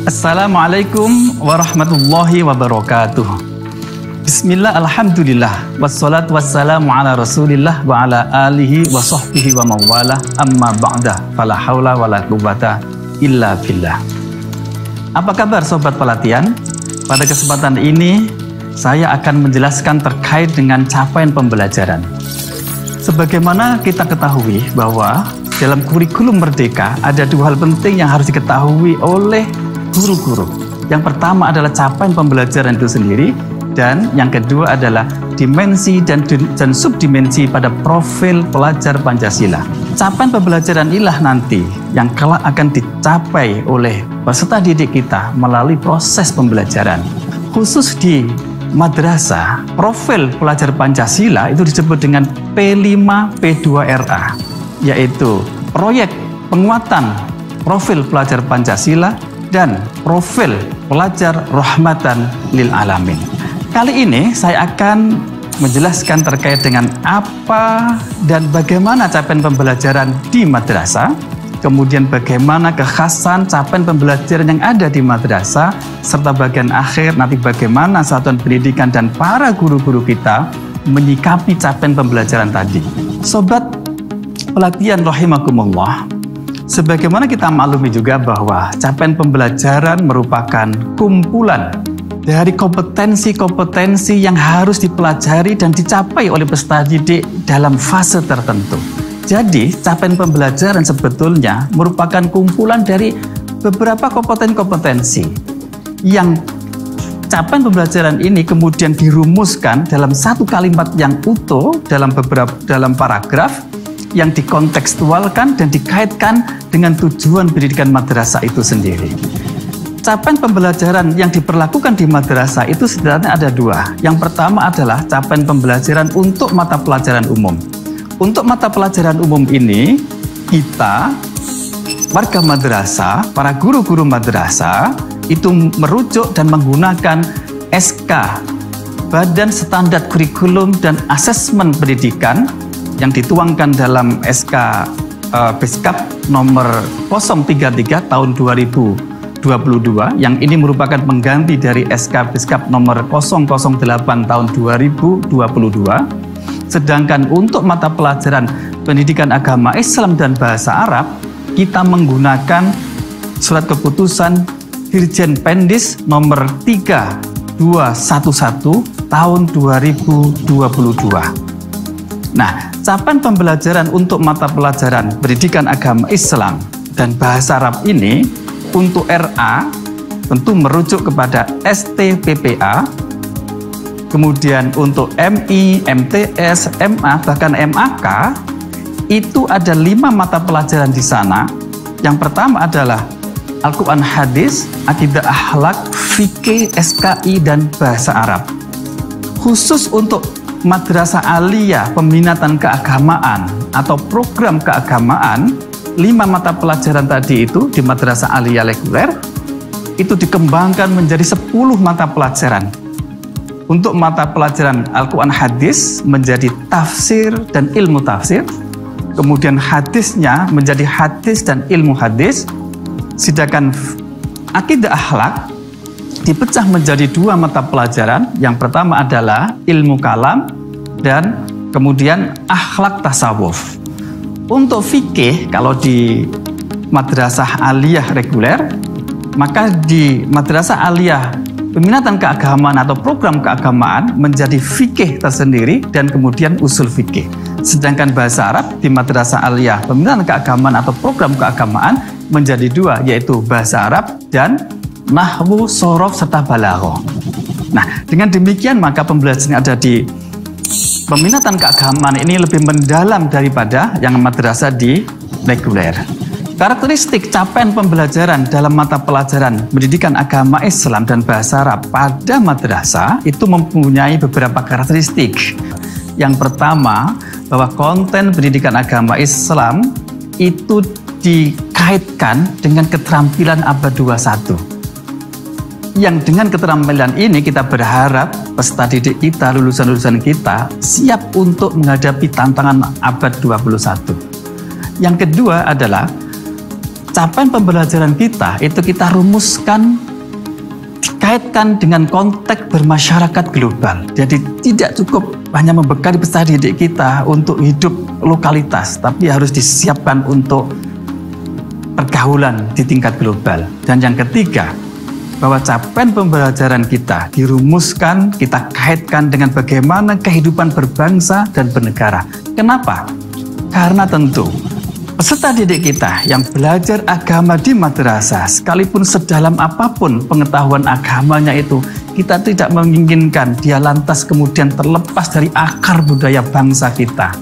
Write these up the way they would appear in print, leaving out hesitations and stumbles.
Assalamualaikum warahmatullahi wabarakatuh. Bismillah, alhamdulillah, wassalatu wassalamu ala rasulillah wa ala alihi wa sahbihi wa mawala, amma ba'da, fala hawla wa la quwwata illa billah. Apa kabar sobat pelatihan? Pada kesempatan ini saya akan menjelaskan terkait dengan capaian pembelajaran. Sebagaimana kita ketahui bahwa dalam kurikulum Merdeka ada dua hal penting yang harus diketahui oleh guru-guru. Yang pertama adalah capaian pembelajaran itu sendiri, dan yang kedua adalah dimensi dan subdimensi pada profil pelajar Pancasila. Capaian pembelajaran inilah nanti yang kelak akan dicapai oleh peserta didik kita melalui proses pembelajaran. Khusus di madrasah, profil pelajar Pancasila itu disebut dengan P5P2RA, yaitu proyek penguatan profil pelajar Pancasila dan profil pelajar rahmatan lil alamin. Kali ini saya akan menjelaskan terkait dengan apa dan bagaimana capaian pembelajaran di madrasah, kemudian bagaimana kekhasan capaian pembelajaran yang ada di madrasah, serta bagian akhir nanti bagaimana satuan pendidikan dan para guru-guru kita menyikapi capaian pembelajaran tadi. Sobat pelatihan rahimakumullah, sebagaimana kita maklumi juga bahwa capaian pembelajaran merupakan kumpulan dari kompetensi-kompetensi yang harus dipelajari dan dicapai oleh peserta didik dalam fase tertentu. Jadi, capaian pembelajaran sebetulnya merupakan kumpulan dari beberapa kompetensi yang capaian pembelajaran ini kemudian dirumuskan dalam satu kalimat yang utuh dalam paragraf yang dikontekstualkan dan dikaitkan dengan tujuan pendidikan madrasah itu sendiri. Capaian pembelajaran yang diperlakukan di madrasah itu sebenarnya ada dua. Yang pertama adalah capaian pembelajaran untuk mata pelajaran umum. Untuk mata pelajaran umum ini, kita, warga madrasah, para guru-guru madrasah, itu merujuk dan menggunakan SK, Badan Standar Kurikulum dan Asesmen Pendidikan, yang dituangkan dalam SK Beskap nomor 033 tahun 2022, yang ini merupakan pengganti dari SK Beskap nomor 008 tahun 2022. Sedangkan untuk mata pelajaran pendidikan agama Islam dan bahasa Arab, kita menggunakan surat keputusan Dirjen Pendis nomor 3211 tahun 2022. Nah, capaian pembelajaran untuk mata pelajaran pendidikan agama Islam dan bahasa Arab ini untuk RA tentu merujuk kepada STPPA. Kemudian untuk MI, MTS, MA, bahkan MAK, itu ada 5 mata pelajaran di sana. Yang pertama adalah Al-Quran Hadis, Akidah Akhlak, Fikih, SKI, dan Bahasa Arab. Khusus untuk Madrasah Aliyah Peminatan Keagamaan atau program keagamaan, 5 mata pelajaran tadi itu di Madrasah Aliyah reguler, itu dikembangkan menjadi 10 mata pelajaran. Untuk mata pelajaran Al-Quran Hadis menjadi tafsir dan ilmu tafsir, kemudian hadisnya menjadi hadis dan ilmu hadis, sedangkan Akidah Akhlak dipecah menjadi 2 mata pelajaran. Yang pertama adalah ilmu kalam dan kemudian akhlak tasawuf. Untuk fikih, kalau di Madrasah Aliyah reguler, maka di Madrasah Aliyah Peminatan Keagamaan atau program keagamaan menjadi fikih tersendiri dan kemudian usul fikih. Sedangkan bahasa Arab di Madrasah Aliyah Peminatan Keagamaan atau program keagamaan menjadi 2, yaitu bahasa Arab dan nahwu, sorof, serta balaghah. Nah, dengan demikian maka pembelajaran ada di peminatan keagamaan ini lebih mendalam daripada yang madrasah di reguler. Karakteristik capaian pembelajaran dalam mata pelajaran pendidikan agama Islam dan bahasa Arab pada madrasah itu mempunyai beberapa karakteristik. Yang pertama, bahwa konten pendidikan agama Islam itu dikaitkan dengan keterampilan abad 21. Yang dengan keterampilan ini kita berharap peserta didik kita, lulusan-lulusan kita siap untuk menghadapi tantangan abad 21. Yang kedua adalah capaian pembelajaran kita itu kita rumuskan, dikaitkan dengan konteks bermasyarakat global. Jadi tidak cukup hanya membekali peserta didik kita untuk hidup lokalitas, tapi harus disiapkan untuk pergaulan di tingkat global. Dan yang ketiga, bahwa capaian pembelajaran kita dirumuskan, kita kaitkan dengan bagaimana kehidupan berbangsa dan bernegara. Kenapa? Karena tentu peserta didik kita yang belajar agama di madrasah, sekalipun sedalam apapun pengetahuan agamanya itu, kita tidak menginginkan dia lantas kemudian terlepas dari akar budaya bangsa kita.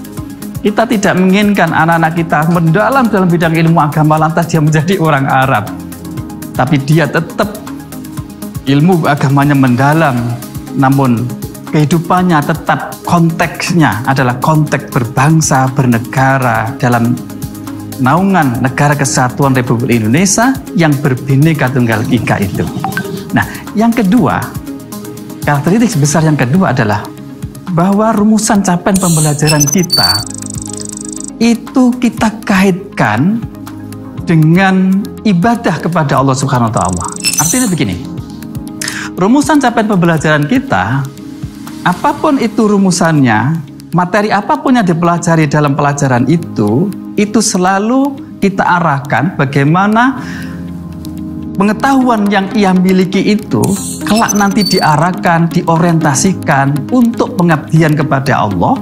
Kita tidak menginginkan anak-anak kita mendalam dalam bidang ilmu agama lantas dia menjadi orang Arab. Tapi dia tetap ilmu agamanya mendalam, namun kehidupannya tetap konteksnya adalah konteks berbangsa, bernegara dalam naungan Negara Kesatuan Republik Indonesia yang berbineka tunggal ika itu. Nah, yang kedua, karakteristik besar yang kedua adalah bahwa rumusan capaian pembelajaran kita itu kita kaitkan dengan ibadah kepada Allah Subhanahu wa Ta'ala. Artinya begini, rumusan capaian pembelajaran kita, apapun itu rumusannya, materi apapun yang dipelajari dalam pelajaran itu selalu kita arahkan bagaimana pengetahuan yang ia miliki itu kelak nanti diarahkan, diorientasikan untuk pengabdian kepada Allah,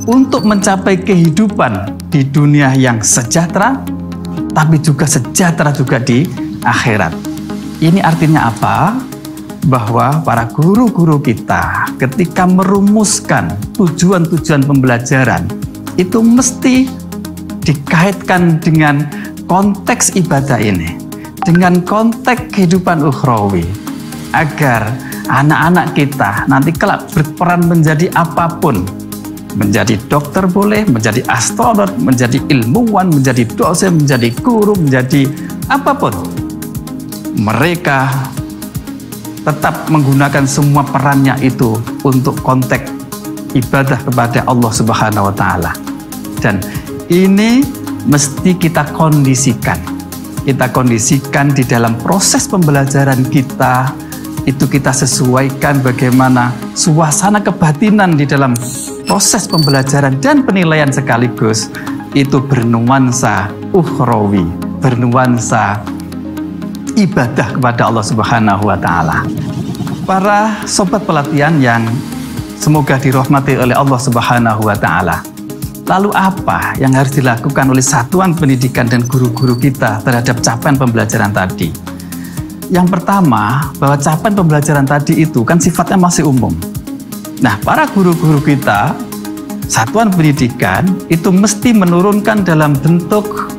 untuk mencapai kehidupan di dunia yang sejahtera, tapi juga sejahtera juga di akhirat. Ini artinya apa? Bahwa para guru-guru kita ketika merumuskan tujuan-tujuan pembelajaran itu mesti dikaitkan dengan konteks ibadah ini, dengan konteks kehidupan ukhrawi, agar anak-anak kita nanti kelak berperan menjadi apapun, menjadi dokter boleh, menjadi astronot, menjadi ilmuwan, menjadi dosen, menjadi guru, menjadi apapun, mereka tetap menggunakan semua perannya itu untuk konteks ibadah kepada Allah Subhanahu wa Ta'ala. Dan ini mesti kita kondisikan. Kita kondisikan di dalam proses pembelajaran kita, itu kita sesuaikan bagaimana suasana kebatinan di dalam proses pembelajaran dan penilaian sekaligus itu bernuansa ukhrawi, bernuansa ibadah kepada Allah Subhanahu wa Ta'ala. Para sobat pelatihan yang semoga dirahmati oleh Allah Subhanahu wa Ta'ala, lalu apa yang harus dilakukan oleh satuan pendidikan dan guru-guru kita terhadap capaian pembelajaran tadi? Yang pertama, bahwa capaian pembelajaran tadi itu kan sifatnya masih umum. Nah, para guru-guru kita, satuan pendidikan itu mesti menurunkan dalam bentuk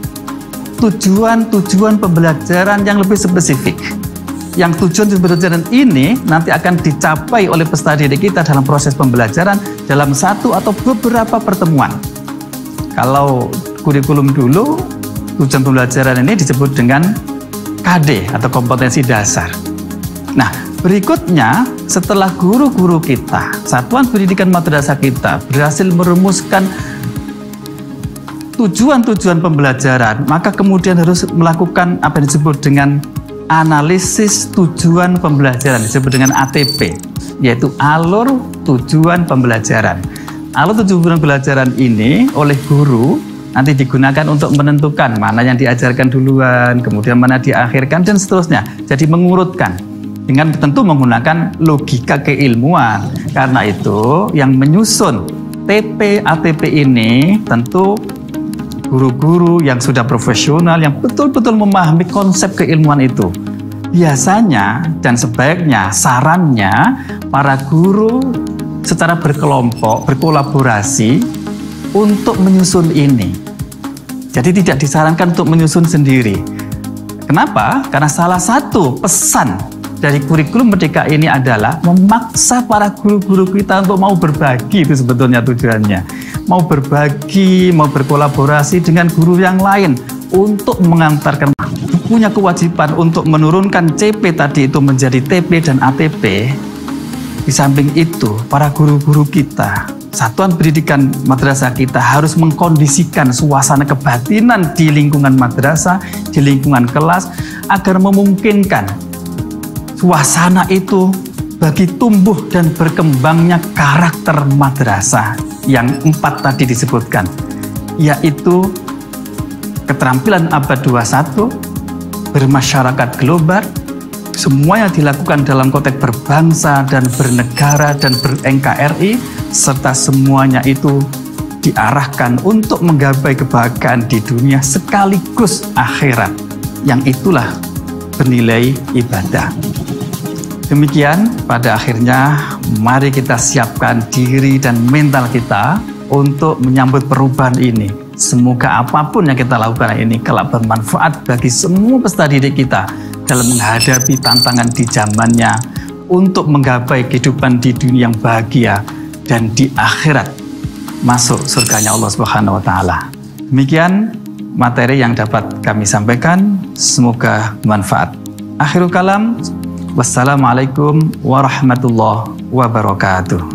tujuan-tujuan pembelajaran yang lebih spesifik. Yang tujuan pembelajaran ini nanti akan dicapai oleh peserta didik kita dalam proses pembelajaran dalam satu atau beberapa pertemuan. Kalau kurikulum dulu, tujuan pembelajaran ini disebut dengan KD atau kompetensi dasar. Nah, berikutnya setelah guru-guru kita, satuan pendidikan madrasah kita berhasil merumuskan tujuan-tujuan pembelajaran, maka kemudian harus melakukan apa yang disebut dengan analisis tujuan pembelajaran, disebut dengan ATP, yaitu alur tujuan pembelajaran. Alur tujuan pembelajaran ini oleh guru nanti digunakan untuk menentukan mana yang diajarkan duluan, kemudian mana diakhirkan, dan seterusnya. Jadi mengurutkan dengan tentu menggunakan logika keilmuan. Karena itu yang menyusun TP ATP ini tentu guru-guru yang sudah profesional, yang betul-betul memahami konsep keilmuan itu. Biasanya dan sebaiknya sarannya para guru secara berkelompok, berkolaborasi untuk menyusun ini. Jadi tidak disarankan untuk menyusun sendiri. Kenapa? Karena salah satu pesan dari kurikulum Merdeka ini adalah memaksa para guru-guru kita untuk mau berbagi, itu sebetulnya tujuannya. Mau berbagi, mau berkolaborasi dengan guru yang lain untuk mengantarkan, punya kewajiban untuk menurunkan CP tadi itu menjadi TP dan ATP. Di samping itu, para guru-guru kita satuan pendidikan madrasah kita harus mengkondisikan suasana kebatinan di lingkungan madrasah, di lingkungan kelas, agar memungkinkan suasana itu bagi tumbuh dan berkembangnya karakter madrasah yang 4 tadi disebutkan, yaitu keterampilan abad 21, bermasyarakat global, semua yang dilakukan dalam konteks berbangsa dan bernegara dan ber-NKRI, serta semuanya itu diarahkan untuk menggapai kebahagiaan di dunia sekaligus akhirat, yang itulah bernilai ibadah. Demikian, pada akhirnya mari kita siapkan diri dan mental kita untuk menyambut perubahan ini. Semoga apapun yang kita lakukan ini kelak bermanfaat bagi semua peserta didik kita dalam menghadapi tantangan di zamannya untuk menggapai kehidupan di dunia yang bahagia dan di akhirat masuk surganya Allah Subhanahu wa taala. Demikian materi yang dapat kami sampaikan, semoga bermanfaat. Akhirul kalam, wassalamualaikum warahmatullahi wabarakatuh.